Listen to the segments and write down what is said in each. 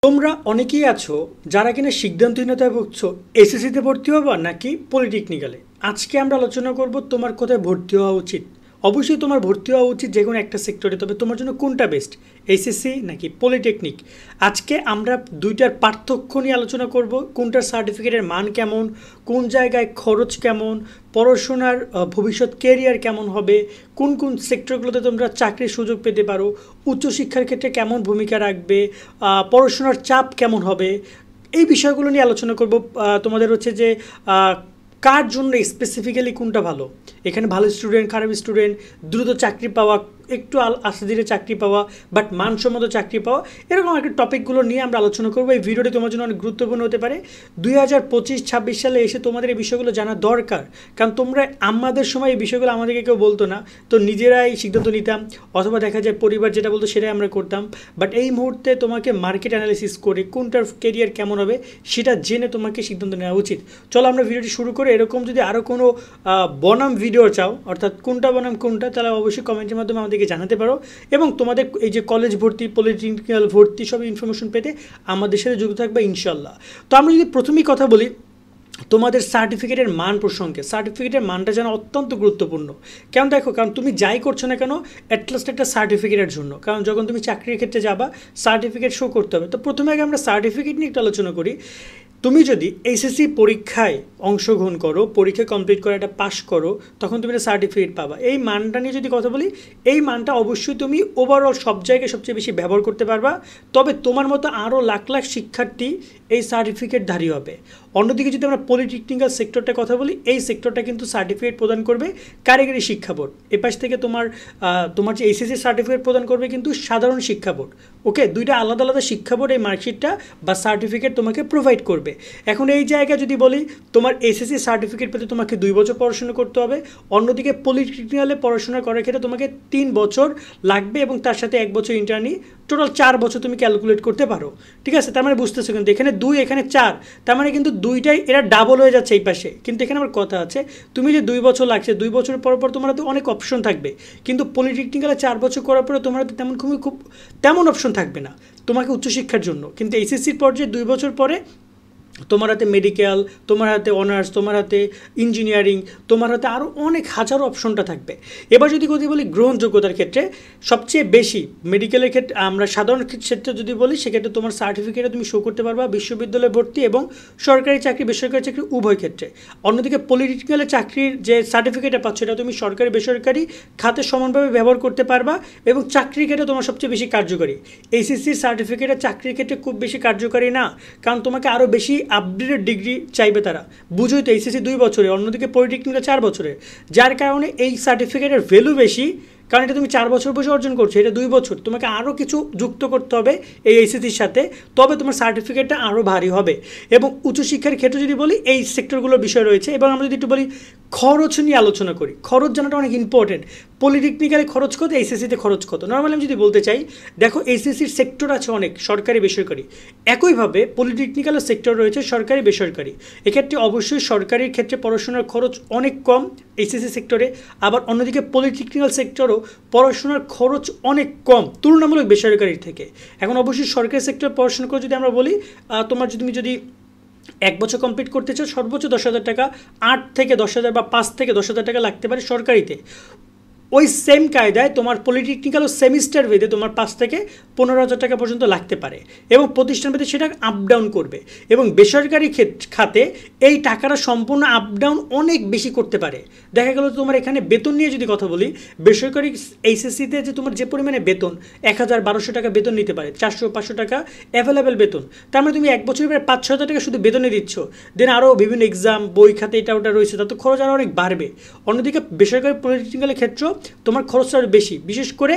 তোমরা অনেকেই আছো যারা কিনা সিদ্ধান্তহীনতায় ভুগছো এসএসসিতে ভর্তি হবা নাকি পলিটেকনিক্যালে। আজকে আমরা আলোচনা করব তোমার কোথায় ভর্তি হওয়া উচিত। অবশ্যই তোমার ভর্তি হওয়া উচিত যে কোনো একটা সেক্টরে, তবে তোমার জন্য কোনটা বেস্ট, এসএসসি নাকি পলিটেকনিক। আজকে আমরা দুইটার পার্থক্য নিয়ে আলোচনা করব, কোনটার সার্টিফিকেটের মান কেমন, কোন জায়গায় খরচ কেমন, পড়াশোনার ভবিষ্যৎ কেরিয়ার কেমন হবে, কোন কোন সেক্টরগুলোতে তোমরা চাকরির সুযোগ পেতে পারো, উচ্চশিক্ষার ক্ষেত্রে কেমন ভূমিকা রাখবে, পড়াশোনার চাপ কেমন হবে, এই বিষয়গুলো নিয়ে আলোচনা করব। তোমাদের হচ্ছে যে কার জন্য স্পেসিফিক্যালি কোনটা ভালো, এখানে ভালো স্টুডেন্ট, খারাপ স্টুডেন্ট, দ্রুত চাকরি পাওয়া, একটু আস্তে ধীরে চাকরি পাওয়া, বাট মানসম্মত চাকরি পাওয়া, এরকম একটা টপিকগুলো নিয়ে আমরা আলোচনা করবো। এই ভিডিওটি তোমার জন্য অনেক গুরুত্বপূর্ণ হতে পারে। 2025-26 সালে এসে তোমাদের এই বিষয়গুলো জানা দরকার, কারণ তোমরা আমাদের সময় এই বিষয়গুলো আমাদেরকে কেউ বলতো না, তো নিজেরাই সিদ্ধান্ত নিতাম, অথবা দেখা যায় পরিবার যেটা বলতো সেটাই আমরা করতাম। বাট এই মুহূর্তে তোমাকে মার্কেট অ্যানালিসিস করে কোনটার কেরিয়ার কেমন হবে সেটা জেনে তোমাকে সিদ্ধান্ত নেওয়া উচিত। চলো আমরা ভিডিওটি শুরু করে, এরকম যদি আরও কোনো বনাম ভিডিও চাও, অর্থাৎ কোনটা বনাম কোনটা, তাহলে অবশ্যই কমেন্টের মাধ্যমে আমাদেরকে জানাতে পারো। এবং তোমাদের এই যে কলেজ ভর্তি, পলিটেকনিক্যাল ভর্তি সব ইনফরমেশন পেতে আমাদের সাথে যুক্ত থাকবে ইনশাল্লাহ। তো আমরা যদি প্রথমেই কথা বলি তোমাদের সার্টিফিকেটের মান প্রসঙ্গে, সার্টিফিকেটের মানটা যেন অত্যন্ত গুরুত্বপূর্ণ। কেন দেখো, কারণ তুমি যাই করছো না কেন অ্যাটলাস্ট একটা সার্টিফিকেটের জন্য, কারণ যখন তুমি চাকরির ক্ষেত্রে যাবা সার্টিফিকেট শো করতে হবে। তো প্রথমে আগে আমরা সার্টিফিকেট নিয়ে একটু আলোচনা করি। তুমি যদি এসএসসি পরীক্ষায় অংশগ্রহণ করো, পরীক্ষা কমপ্লিট করে একটা পাস করো, তখন তুমি একটা সার্টিফিকেট পাবা। এই মানটা নিয়ে যদি কথা বলি, এই মানটা অবশ্যই তুমি ওভারঅল সব জায়গায় সবচেয়ে বেশি ব্যবহার করতে পারবা। তবে তোমার মতো আরও লাখ লাখ শিক্ষার্থী এই সার্টিফিকেটধারী হবে। অন্যদিকে যদি আমরা পলিটেকনিক্যাল সেক্টরটা কথা বলি, এই সেক্টরটা কিন্তু সার্টিফিকেট প্রদান করবে কারিগরি শিক্ষা বোর্ড। এপাশ থেকে তোমার যে এসএসসি সার্টিফিকেট প্রদান করবে কিন্তু সাধারণ শিক্ষা বোর্ড। ওকে, দুইটা আলাদা আলাদা শিক্ষা বোর্ড এই মার্কশিটটা বা সার্টিফিকেট তোমাকে প্রোভাইড করবে। এখন এই জায়গায় যদি বলি, তোমার এসএসসি সার্টিফিকেট পেতে তোমাকে 2 বছর পড়াশোনা করতে হবে। অন্যদিকে পলিটেকনিক্যালে পড়াশোনা করার ক্ষেত্রে তোমাকে 3 বছর লাগবে এবং তার সাথে 1 বছর ইন্টার্নি, টোটাল 4 বছর তুমি ক্যালকুলেট করতে পারো। ঠিক আছে, তার মানে বুঝতেছো কিন্তু এখানে 2 এখানে 4, তার মানে কিন্তু দুইটাই এরা ডাবল হয়ে যাচ্ছে এই পাশে। কিন্তু এখানে আমার কথা আছে, তুমি যে 2 বছর লাগছে, 2 বছরের পর পর তোমার হাতে অনেক অপশন থাকবে, কিন্তু পলিটেকনিক্যালে 4 বছর করার পরে তোমার হাতে তেমন অপশন থাকবে না তোমাকে উচ্চশিক্ষার জন্য। কিন্তু এসএসসির পর্যায়ে 2 বছর পরে তোমার হাতে মেডিকেল, তোমার হাতে অনার্স, তোমার হাতে ইঞ্জিনিয়ারিং, তোমার হাতে আরও অনেক হাজারো অপশনটা থাকবে। এবার যদি কথা বলি গ্রহণযোগ্যতার ক্ষেত্রে, সবচেয়ে বেশি মেডিকেলের ক্ষেত্রে, আমরা সাধারণ ক্ষেত্রে যদি বলি, সেক্ষেত্রে তোমার সার্টিফিকেটে তুমি শো করতে পারবা বিশ্ববিদ্যালয়ে ভর্তি এবং সরকারি চাকরি, বেসরকারি চাকরি উভয় ক্ষেত্রে। অন্যদিকে পলিটেকনিক্যালের চাকরির যে সার্টিফিকেটটা পাচ্ছ, এটা তুমি সরকারি বেসরকারি খাতে সমানভাবে ব্যবহার করতে পারবা এবং চাকরির ক্ষেত্রে তোমার সবচেয়ে বেশি কার্যকরী। এসএসসির সার্টিফিকেটটা চাকরির ক্ষেত্রে খুব বেশি কার্যকরী না, কারণ তোমাকে আরও বেশি আপডেটেড ডিগ্রি চাইবে তারা। বুঝোই তো, এসএসসি 2 বছরে, অন্যদিকে পলিটেকনিক্যাল 4 বছরের, যার কারণে এই সার্টিফিকেটের ভ্যালু বেশি, কারণ এটা তুমি 4 বছর বসে অর্জন করছো, এটা 2 বছর, তোমাকে আরও কিছু যুক্ত করতে হবে এই এসএসসির সাথে, তবে তোমার সার্টিফিকেটটা আরও ভারী হবে। এবং উচ্চশিক্ষার ক্ষেত্রে যদি বলি, এই সেক্টরগুলোর বিষয় রয়েছে। এবং আমরা যদি একটু বলি খরচ নিয়ে আলোচনা করি, খরচ জানাটা অনেক ইম্পর্টেন্ট। পলিটেকনিক্যালে খরচ কত, এসএসসিতে খরচ কত। নর্মালি আমি যদি বলতে চাই, দেখো এসএসসির সেক্টর আছে অনেক, সরকারি বেসরকারি। একইভাবে পলিটেকনিক্যালের সেক্টর রয়েছে সরকারি বেসরকারি। এক্ষেত্রে অবশ্যই সরকারির ক্ষেত্রে পড়াশোনার খরচ অনেক কম এসএসসি সেক্টরে, আবার অন্যদিকে পলিটেকনিক্যাল সেক্টরও পড়াশোনার খরচ অনেক কম তুলনামূলক বেসরকারির থেকে। এখন অবশ্যই সরকারি সেক্টরে পড়াশোনা করে যদি আমরা বলি, তুমি যদি 1 বছর কমপ্লিট করতে চাও, সর্বোচ্চ 10,000 টাকা, 8 থেকে 10,000 বা 5 থেকে 10,000 টাকা লাগতে পারে সরকারিতে। ওই সেম কায়দায় তোমার পলিটেকনিক্যাল ও সেমিস্টার ভেদে তোমার 5 থেকে 15,000 টাকা পর্যন্ত লাগতে পারে এবং প্রতিষ্ঠান ভেদে সেটা আপ ডাউন করবে। এবং বেসরকারি খাতে এই টাকাটা সম্পূর্ণ আপ ডাউন অনেক বেশি করতে পারে। দেখা গেল তোমার এখানে বেতন নিয়ে যদি কথা বলি, বেসরকারি এইচএসসিতে যে তোমার যে পরিমাণে বেতন, 1,000-1,200 টাকা বেতন নিতে পারে, 400-500 টাকা অ্যাভেলেবেল বেতন। তার মানে তুমি 1 বছরের প্রায় 5-6 হাজার টাকা শুধু বেতনে দিচ্ছ, দেন আরও বিভিন্ন এক্সাম, বই খাতে এটা ওটা রয়েছে, তাতে খরচ আরও অনেক বাড়বে। অন্যদিকে বেসরকারি পলিটেকনিক্যালের ক্ষেত্রে তোমার খরচটা আরও বেশি, বিশেষ করে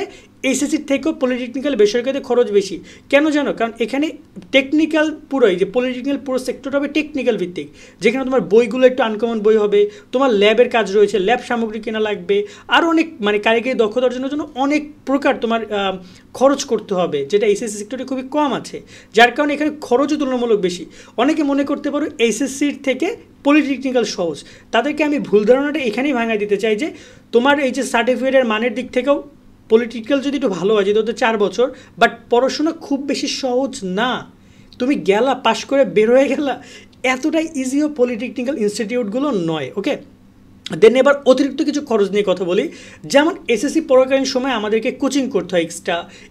এসএসসির থেকেও পলিটেকনিক্যাল বেসরকারিতে খরচ বেশি। কেন জানো? কারণ এখানে টেকনিক্যাল পুরোই, যে পলিটেকনিক্যাল পুরো সেক্টরটা হবে টেকনিক্যাল ভিত্তিক, যেখানে তোমার বইগুলো একটু আনকমন বই হবে, তোমার ল্যাবের কাজ রয়েছে, ল্যাব সামগ্রী কেনা লাগবে, আরও অনেক কারিগরি দক্ষতা অর্জনের জন্য অনেক প্রকার তোমার খরচ করতে হবে, যেটা এসএসসি সেক্টরে খুবই কম আছে, যার কারণে এখানে খরচও তুলনামূলক বেশি। অনেকে মনে করতে পারো এসএসসির থেকে পলিটেকনিক্যাল সহজ, তাদেরকে আমি ভুল ধারণাটা এখানেই ভাঙাই দিতে চাই যে তোমার এই যে সার্টিফিকেটের মানের দিক থেকেও পলিটিক্যাল যদি একটু ভালো হয়, যেহেতু 4 বছর, বাট পড়াশোনা খুব বেশি সহজ না। তুমি গেলা পাশ করে বের হয়ে গেলা, এতটাই ইজিও পলিটেকনিক্যাল ইনস্টিটিউটগুলো নয়। ওকে, দেন এবার অতিরিক্ত কিছু খরচ নিয়ে কথা বলি। যেমন এসএসসি পড়াকালীন সময় আমাদেরকে কোচিং করতে হয়,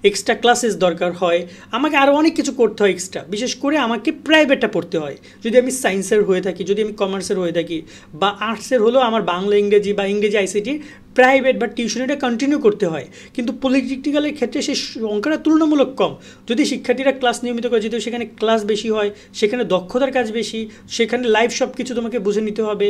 এক্সট্রা ক্লাসেস দরকার হয়, আমাকে আরও অনেক কিছু করতে হয় এক্সট্রা। বিশেষ করে আমাকে প্রাইভেটটা পড়তে হয় যদি আমি সায়েন্সের হয়ে থাকি, যদি আমি কমার্সের হয়ে থাকি, বা আর্টসের হলেও আমার বাংলা ইংরেজি বা ইংরেজি আইসিটি প্রাইভেট বা টিউশনিটা কন্টিনিউ করতে হয়। কিন্তু পলিটেকনিক্যালের ক্ষেত্রে সেই সংখ্যাটা তুলনামূলক কম। যদি শিক্ষার্থীরা ক্লাস নিয়মিত করে, যেহেতু সেখানে ক্লাস বেশি হয়, সেখানে দক্ষতার কাজ বেশি, সেখানে লাইভ সব কিছু তোমাকে বুঝে নিতে হবে,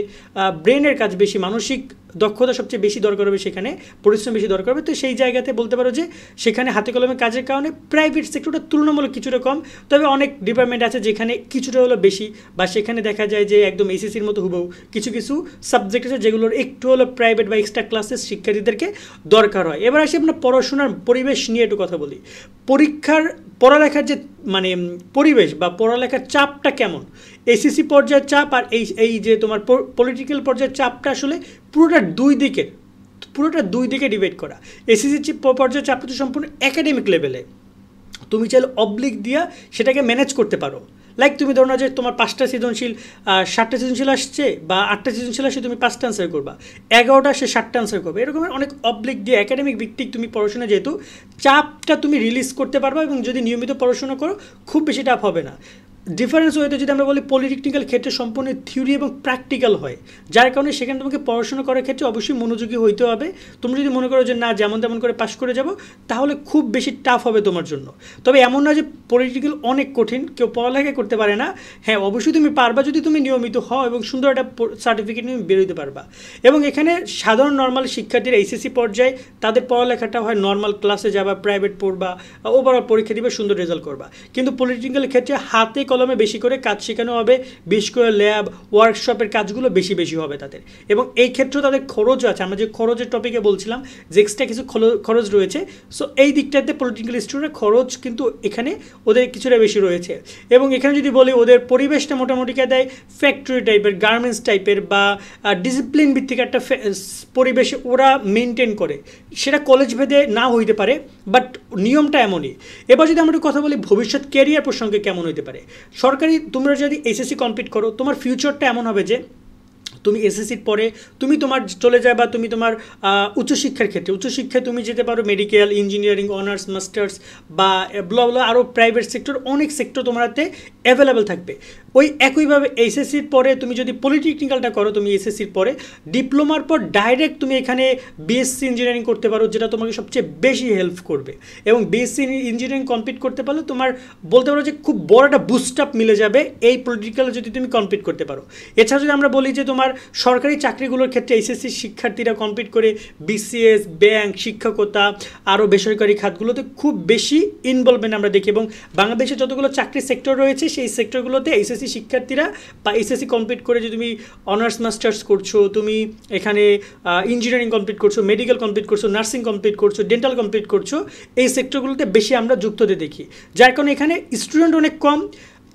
ব্রেনের কাজ বেশি, মানসিক দক্ষতা সবচেয়ে বেশি দরকার হবে, সেখানে পরিশ্রম বেশি দরকার হবে। তো সেই জায়গাতে বলতে পারো যে সেখানে হাতে কলমে কাজের কারণে প্রাইভেট সেক্টরটা তুলনামূলক কিছুটা কম। তবে অনেক ডিপার্টমেন্ট আছে যেখানে কিছুটা হলো বেশি, বা সেখানে দেখা যায় যে একদম এসএসসির মতো হুবহু কিছু কিছু সাবজেক্ট আছে যেগুলোর একটু হলো প্রাইভেট বা এক্সট্রা ক্লাসেস শিক্ষার্থীদেরকে দরকার হয়। এবার আসি আপনার পড়াশোনার পরিবেশ নিয়ে একটু কথা বলি। পড়ালেখার যে মানে পরিবেশ বা পড়ালেখার চাপটা কেমন, এসএসসি পর্যায়ের চাপ আর এই যে তোমার পলিটিক্যাল পর্যায়ের চাপটা আসলে পুরোটা দুই দিকে ডিভাইড করা। এসএসসি পর্যায়ের চাপটা তো সম্পূর্ণ একাডেমিক লেভেলে, তুমি চাইলে অবলিক দিয়া সেটাকে ম্যানেজ করতে পারো। লাইক তুমি ধরো না যে তোমার 5টা সৃজনশীল 7টা সৃজনশীল আসছে, বা 8টা সৃজনশীল আসছে, তুমি 5টা আনসার করবা, 11টা আসছে 7টা আনসার করবে, এরকমের অনেক অবলিক দিয়ে একাডেমিক ভিত্তিক তুমি পড়াশোনা, যেহেতু চাপটা তুমি রিলিজ করতে পারবা, এবং যদি নিয়মিত পড়াশোনা করো খুব বেশি টাফ হবে না। ডিফারেন্স হয়তো যদি আমরা বলি পলিটেকনিক্যাল ক্ষেত্রে সম্পূর্ণ থিওরি এবং প্র্যাকটিক্যাল হয়, যার কারণে সেখানে তোমাকে পড়াশোনা করার ক্ষেত্রে অবশ্যই মনোযোগী হইতে হবে। তুমি যদি মনে করো যে না যেমন তেমন করে পাশ করে যাব, তাহলে খুব বেশি টাফ হবে তোমার জন্য। তবে এমন না যে পলিটেকনিক্যাল অনেক কঠিন, কেউ পড়ালেখা করতে পারে না। হ্যাঁ, অবশ্যই তুমি পারবা যদি তুমি নিয়মিত হও এবং সুন্দর একটা সার্টিফিকেট নিয়ে বেরোতে পারবা। এবং এখানে সাধারণ নর্মাল শিক্ষার্থীরা এইচএসসি পর্যায়ে তাদের পড়ালেখাটা হয় নর্মাল ক্লাসে যাবা, প্রাইভেট পড়বা, ওভারঅল পরীক্ষা দিবে, সুন্দর রেজাল্ট করবা। কিন্তু পলিটেকনিক্যাল ক্ষেত্রে হাতে কলমে বেশি করে কাজ শেখানো হবে, বিশেষ করে ল্যাব ওয়ার্কশপের কাজগুলো বেশি হবে তাদের। এবং এই ক্ষেত্রেও তাদের খরচও আছে, আমরা যে খরচের টপিকে বলছিলাম যে এক্সট্রা কিছু খরচ রয়েছে। সো এই দিকটাতে পলিটেকনিক্যাল স্টুডেন্টের খরচ কিন্তু এখানে ওদের কিছুটা বেশি রয়েছে। এবং এখানে যদি বলি ওদের পরিবেশটা মোটামুটি দেয় ফ্যাক্টরি টাইপের, গার্মেন্টস টাইপের, বা ডিসিপ্লিন ভিত্তিক একটা পরিবেশে ওরা মেনটেন করে। সেটা কলেজ ভেদে না হইতে পারে, বাট নিয়মটা এমনই। এবার যদি আমরা একটু কথা বলি ভবিষ্যৎ ক্যারিয়ার প্রসঙ্গে কেমন হইতে পারে। সরকারি তোমরা যদি এসএসসি কমপ্লিট করো, তোমার ফিউচারটা এমন হবে যে তুমি এসএসসির পরে তুমি তোমার চলে যাবা, তুমি তোমার উচ্চশিক্ষার ক্ষেত্রে, উচ্চশিক্ষায় তুমি যেতে পারো মেডিকেল, ইঞ্জিনিয়ারিং, অনার্স, মাস্টার্স, বা আরও প্রাইভেট সেক্টর, অনেক সেক্টর তোমার হাতে অ্যাভেলেবেল থাকবে। ওই একইভাবে এসএসসির পরে তুমি যদি পলিটেকনিক্যালটা করো, তুমি এসএসসির পরে ডিপ্লোমার পর ডাইরেক্ট তুমি এখানে বিএসসি ইঞ্জিনিয়ারিং করতে পারো, যেটা তোমাকে সবচেয়ে বেশি হেল্প করবে। এবং বিএসসি ইঞ্জিনিয়ারিং কমপ্লিট করতে পারলে তোমার বলতে পারো যে খুব বড় একটা বুস্ট আপ মিলে যাবে এই পলিটিক্যালে যদি তুমি কমপ্লিট করতে পারো। এছাড়া যদি আমরা বলি যে তোমার সরকারি চাকরিগুলোর ক্ষেত্রে এইচএসসি শিক্ষার্থীরা কমপ্লিট করে বিসিএস, ব্যাংক, শিক্ষকতা, আরও বেসরকারি খাতগুলোতে খুব বেশি ইনভলভমেন্ট আমরা দেখি। এবং বাংলাদেশে যতগুলো চাকরি সেক্টর রয়েছে সেই সেক্টরগুলোতে এইচএসসি শিক্ষার্থীরা বা এইচএসসি কমপ্লিট করে যে তুমি অনার্স মাস্টার্স করছো, তুমি এখানে ইঞ্জিনিয়ারিং কমপ্লিট করছো, মেডিকেল কমপ্লিট করছো, নার্সিং কমপ্লিট করছো, ডেন্টাল কমপ্লিট করছো, এই সেক্টরগুলোতে বেশি আমরা যুক্ত হতে দেখি। যার কারণে এখানে স্টুডেন্ট অনেক কম,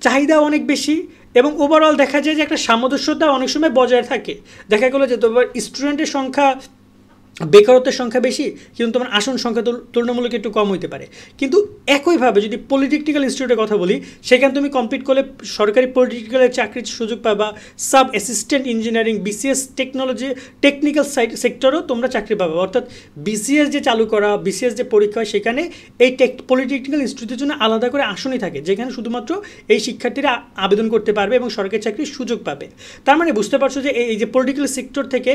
চাহিদা অনেক বেশি, এবং ওভারঅল দেখা যায় যে একটা সামঞ্জস্যতা অনেক সময় বজায় থাকে। দেখা গেলো যে তোমার স্টুডেন্টের সংখ্যা, বেকারত্বের সংখ্যা বেশি, কিন্তু তোমার আসন সংখ্যা তুলনামূলক একটু কম হইতে পারে। কিন্তু একইভাবে যদি পলিটেকনিক্যাল ইনস্টিটিউটের কথা বলি, সেখানে তুমি কমপ্লিট করলে সরকারি পলিটেকনিক্যালের চাকরির সুযোগ পাবা, sub assistant engineering, BCS technical সেক্টরও তোমরা চাকরি পাবে। অর্থাৎ বিসিএস যে চালু করা, বিসিএস যে পরীক্ষা হয়, সেখানে এই পলিটেকনিক্যাল ইনস্টিটিউটের জন্য আলাদা করে আসনই থাকে, যেখানে শুধুমাত্র এই শিক্ষার্থীরা আবেদন করতে পারবে এবং সরকারি চাকরির সুযোগ পাবে। তার মানে বুঝতে পারছো যে এই যে পলিটিক্যাল সেক্টর থেকে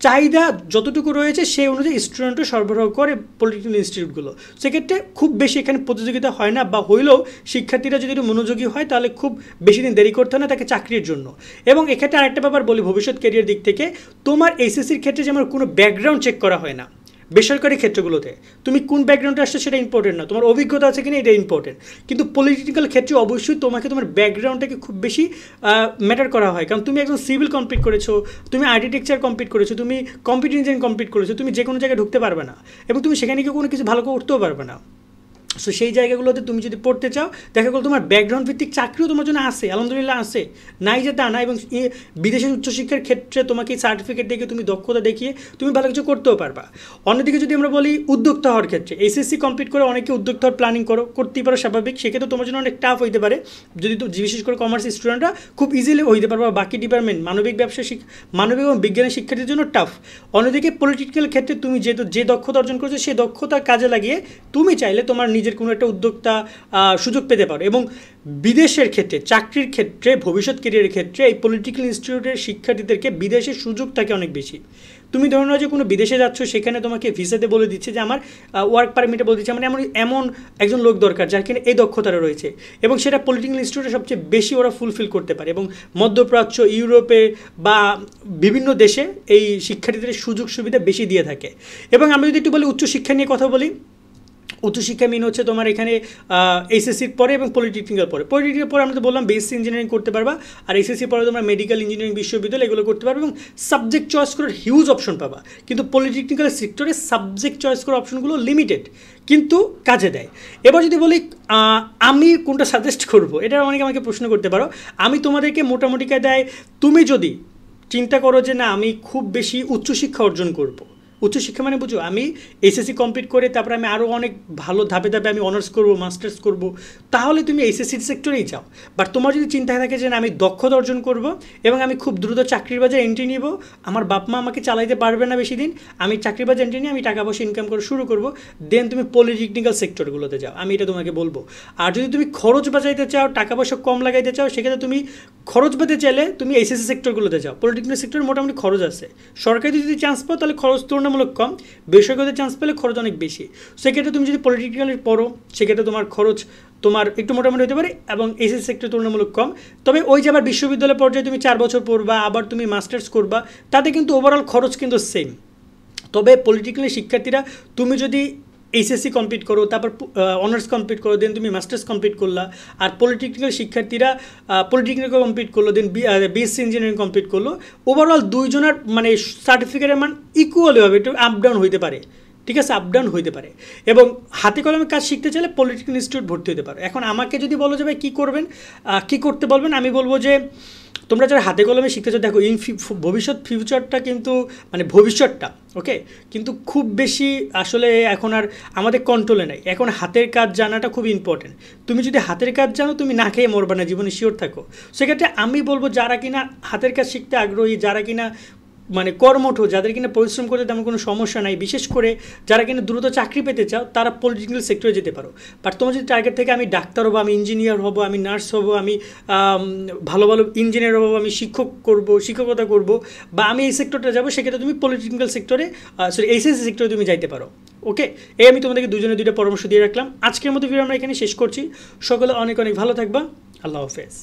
চাহিদা যতটুকু রয়েছে সেই অনুযায়ী স্টুডেন্টও সরবরাহ করে পলিটেকনিক্যাল ইনস্টিটিউটগুলো। সেক্ষেত্রে খুব বেশি এখানে প্রতিযোগিতা হয় না, বা হইলেও শিক্ষার্থীরা যদি একটু মনোযোগী হয় তাহলে খুব বেশি দিন দেরি করতে হয় না তাকে চাকরির জন্য। এবং এক্ষেত্রে আরেকটা ব্যাপার বলি, ভবিষ্যৎ ক্যারিয়ার দিক থেকে তোমার এইচএসসির ক্ষেত্রে যেমন কোনো ব্যাকগ্রাউন্ড চেক করা হয় না। বেসরকারি ক্ষেত্রগুলোতে তুমি কোন ব্যাকগ্রাউন্ডে আসছো সেটা ইম্পর্টেন্ট না, তোমার অভিজ্ঞতা আছে কিনা এটা ইম্পর্টেন্ট। কিন্তু পলিটিক্যাল ক্ষেত্রে অবশ্যই তোমাকে তোমার ব্যাকগ্রাউন্ডটাকে খুব বেশি ম্যাটার করা হয়। কারণ তুমি একজন সিভিল কমপ্লিট করেছো, তুমি আর্কিটেকচার কমপ্লিট করেছো, তুমি কম্পিউটার ইঞ্জিনিয়ারিং কমপ্লিট করেছো, তুমি যে কোনো জায়গায় ঢুকতে পারবে না, এবং তুমি সেখানে গিয়ে কোনো কিছু ভালো করতেও পারবে না। সো সেই জায়গাগুলোতে তুমি যদি পড়তে চাও, দেখা গেলো তোমার ব্যাকগ্রাউন্ড ভিত্তিক চাকরিও তোমার জন্য আসে, আলহামদুলিল্লাহ আসে, নাই যে তা না। এবং বিদেশের উচ্চশিক্ষার ক্ষেত্রে তোমাকে সার্টিফিকেট দেখে তুমি দক্ষতা দেখিয়ে তুমি ভালো কিছু করতেও পারবা। অন্যদিকে যদি আমরা বলি উদ্যোক্তা হওয়ার ক্ষেত্রে, এসএসসি কমপ্লিট করে অনেকে উদ্যোক্তা হওয়ার প্ল্যানিং করতেই পারো, স্বাভাবিক। সেক্ষেত্রে তোমার জন্য অনেক টাফ হইতে পারে, যদি বিশেষ করে কমার্স স্টুডেন্টরা খুব ইজিলি হইতে পারবা। বাকি ডিপার্টমেন্ট মানবিক ব্যবসা মানবিক এবং বিজ্ঞানের শিক্ষার্থীর জন্য টাফ। অন্যদিকে পলিটিক্যাল ক্ষেত্রে তুমি যেহেতু যে দক্ষতা অর্জন করেছো সেই দক্ষতা কাজে লাগিয়ে তুমি চাইলে তোমার নিজের কোনো একটা উদ্যোক্তা সুযোগ পেতে পারো। এবং বিদেশের ক্ষেত্রে, চাকরির ক্ষেত্রে, ভবিষ্যৎ কেরিয়ারের ক্ষেত্রে এই পলিটিক্যাল ইনস্টিটিউটের শিক্ষার্থীদেরকে বিদেশের সুযোগ থাকে অনেক বেশি। তুমি ধরো না যে কোনো বিদেশে যাচ্ছ, সেখানে তোমাকে ভিসাতে বলে দিচ্ছে যে আমার ওয়ার্ক পারমিটে বলে দিচ্ছে, মানে এমন একজন লোক দরকার যার কিনা এই দক্ষতাটা রয়েছে, এবং সেটা পলিটিক্যাল ইনস্টিটিউটে সবচেয়ে বেশি ওরা ফুলফিল করতে পারে। এবং মধ্যপ্রাচ্য, ইউরোপে বা বিভিন্ন দেশে এই শিক্ষার্থীদের সুযোগ সুবিধা বেশি দিয়ে থাকে। এবং আমি যদি একটু বলি উচ্চশিক্ষা নিয়ে কথা বলি, উচ্চশিক্ষা মিন হচ্ছে তোমার এখানে এসএসসির পরে এবং পলিটেকনিক্যাল পরে। পলিটেকনিক্যাল পরে আমরা তো বললাম বেসিক ইঞ্জিনিয়ারিং করতে পারবা, আর এসএসসি পরে তোমরা মেডিকেল ইঞ্জিনিয়ারিং, বিশ্ববিদ্যালয় এগুলো করতে পারবে এবং সাবজেক্ট চয়েস করার হিউজ অপশন পাবা। কিন্তু পলিটেকনিক্যাল সেক্টরে সাবজেক্ট চয়েস করার অপশনগুলো লিমিটেড, কিন্তু কাজে দেয়। এবার যদি বলি আমি কোনটা সাজেস্ট করবো, এটা অনেকে আমাকে প্রশ্ন করতে পারো। আমি তোমাদেরকে মোটামুটি কায়দায়, তুমি যদি চিন্তা করো যে না আমি খুব বেশি উচ্চশিক্ষা অর্জন করবো, উচ্চশিক্ষা মানে বুঝো আমি এসএসসি কমপ্লিট করে তারপরে আমি আরও অনেক ভালো ধাপে ধাপে আমি অনার্স করবো, মাস্টার্স করবো, তাহলে তুমি এসএসসি সেক্টরেই যাও। বাট তোমার যদি চিন্তা থাকে যে না আমি দক্ষতা অর্জন করবো এবং আমি খুব দ্রুত চাকরির বাজারে এন্ট্রি নিব, আমার বাপ মা আমাকে চালাইতে পারবে না বেশি দিন, আমি চাকরির বাজারে এন্ট্রি নিয়ে আমি টাকা পয়সা ইনকাম করা শুরু করবো, দেন তুমি পলিটেকনিক্যাল সেক্টরগুলোতে যাও, আমি এটা তোমাকে বলবো। আর যদি তুমি খরচ বাঁচাইতে চাও, টাকা পয়সা কম লাগাইতে চাও, সেক্ষেত্রে তুমি খরচ বাঁচাতে চাইলে তুমি এসএসসি সেক্টরগুলোতে যাও। পলিটেকনিক্যাল সেক্টরে মোটামুটি খরচ আছে, সরকারি যদি চান্স পাও তাহলে খরচ তুলনামূলক কম, বেসরকারিতে চান্স পেলে খরচ অনেক বেশি। সেক্ষেত্রে তুমি যদি পলিটেকনিক্যালের পড়ো, সেক্ষেত্রে তোমার খরচ তোমার একটু মোটামুটি হতে পারে এবং এসএসসি সেক্টর তুলনামূলক কম। তবে ওই যে আবার বিশ্ববিদ্যালয় পর্যায়ে তুমি 4 বছর পড়বা, আবার তুমি মাস্টার্স করবা, তাতে কিন্তু ওভারঅল খরচ কিন্তু সেম। তবে পলিটেকনিক্যাল শিক্ষার্থীরা তুমি যদি এইচএসসি কমপ্লিট করো, তারপর অনার্স কমপ্লিট করো, দেন তুমি মাস্টার্স কমপ্লিট করলা, আর পলিটেকনিক্যাল শিক্ষার্থীরা পলিটেকনিক্যাল কমপ্লিট করলো, দেন বিএসসি ইঞ্জিনিয়ারিং কমপ্লিট করলো, ওভারঅল দুইজনের মানে সার্টিফিকেটের মান ইকুয়ালি হবে, একটু আপ ডাউন হইতে পারে, ঠিক আছে, আপ ডাউন হইতে পারে। এবং হাতে কলমে কাজ শিখতে চাইলে পলিটেকনিক্যাল ইনস্টিটিউট ভর্তি হতে পারো। এখন আমাকে যদি বলো যে ভাই কী করবেন, কী করতে বলবেন, আমি বলবো যে তোমরা যারা হাতে কলমে শিখতে চাও, দেখো ফিউচারটা কিন্তু মানে ভবিষ্যৎটা ওকে, কিন্তু খুব বেশি আসলে এখন আর আমাদের কন্ট্রোলে নেই। এখন হাতের কাজ জানাটা খুব ইম্পর্টেন্ট। তুমি যদি হাতের কাজ জানো, তুমি না খেয়ে মরবা না, জীবনে শিওর থাকো। সেক্ষেত্রে আমি বলবো যারা কিনা হাতের কাজ শিখতে আগ্রহী, যারা কিনা মানে কর্মঠ, যাদের কিনা পরিশ্রম করতে তেমন কোনো সমস্যা নাই, বিশেষ করে যারা কিনা দ্রুত চাকরি পেতে চাও, তারা পলিটেকনিক্যাল সেক্টরে যেতে পারো। বাট তোমার যদি টার্গেট থেকে আমি ডাক্তার হবো, আমি ইঞ্জিনিয়ার হবো, আমি নার্স হবো, আমি ভালো ভালো ইঞ্জিনিয়ার হবো, আমি শিক্ষকতা করব, বা আমি এই সেক্টরটা যাবো, সেক্ষেত্রে তুমি পলিটেকনিক্যাল সেক্টরে এসএসসি সেক্টরে তুমি যাইতে পারো। ওকে, এই আমি তোমাদেরকে দুজনে দুইটা পরামর্শ দিয়ে রাখলাম। আজকের মতো ভিডিও আমরা এখানে শেষ করছি। সকলে অনেক অনেক ভালো থাকবা। আল্লাহ হাফেজ।